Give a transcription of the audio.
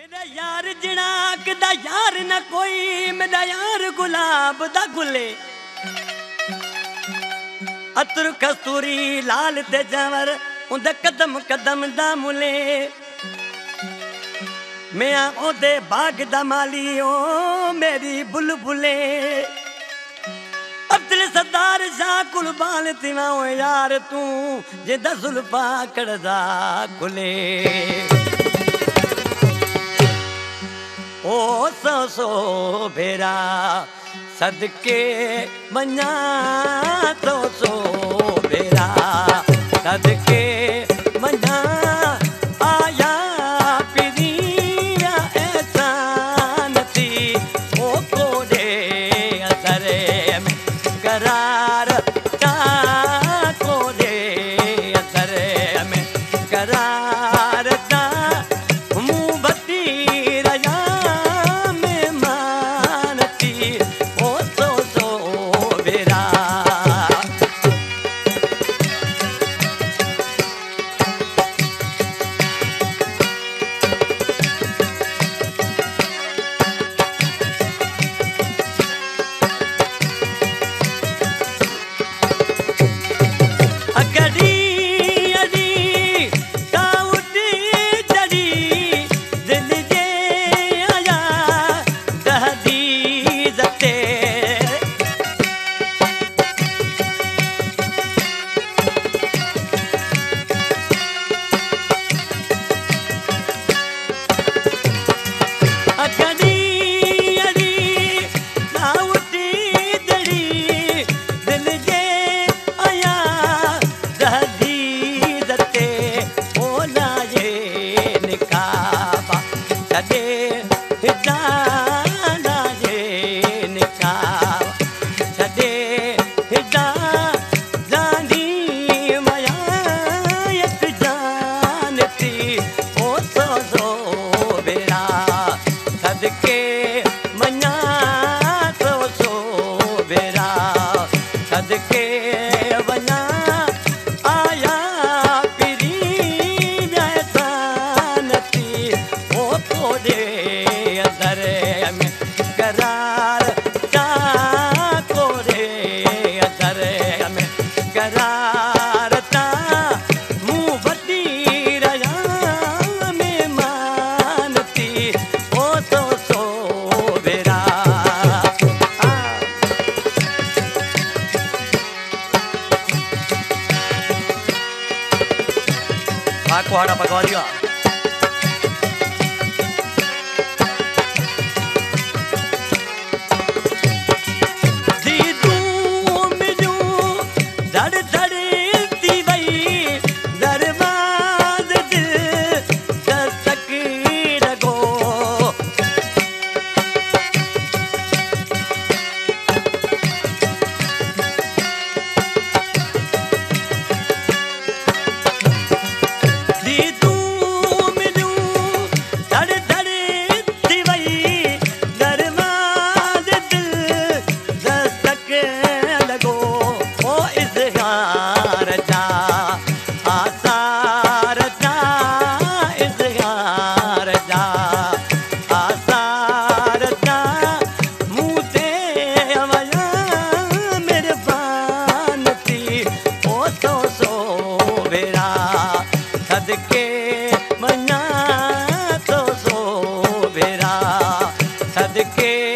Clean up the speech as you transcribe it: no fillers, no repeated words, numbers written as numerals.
मेरा यार जनाक दा यार न कोई, मेरा यार गुलाब दा गुले, अतर कस्तूरी लाल ते जवर उंदा कदम कदम दा मुले। मैं ओदे बाग दा माली ओ मेरी बुलबुले। अब्दुल सत्तार शाह कुर्बान थिवा ओ यार तू जिदा जुल्फा कड़दा खुले। ओ सो भेरा सदके मन्ना सो भेरा सदके मन्ना आया पिरिया एहसान थी ओ कोडे असरे में करार ता कोडे असरे में करार ता कुहाड़ा पकवा दिया। सदके मन्ना तो सो भेरा सदके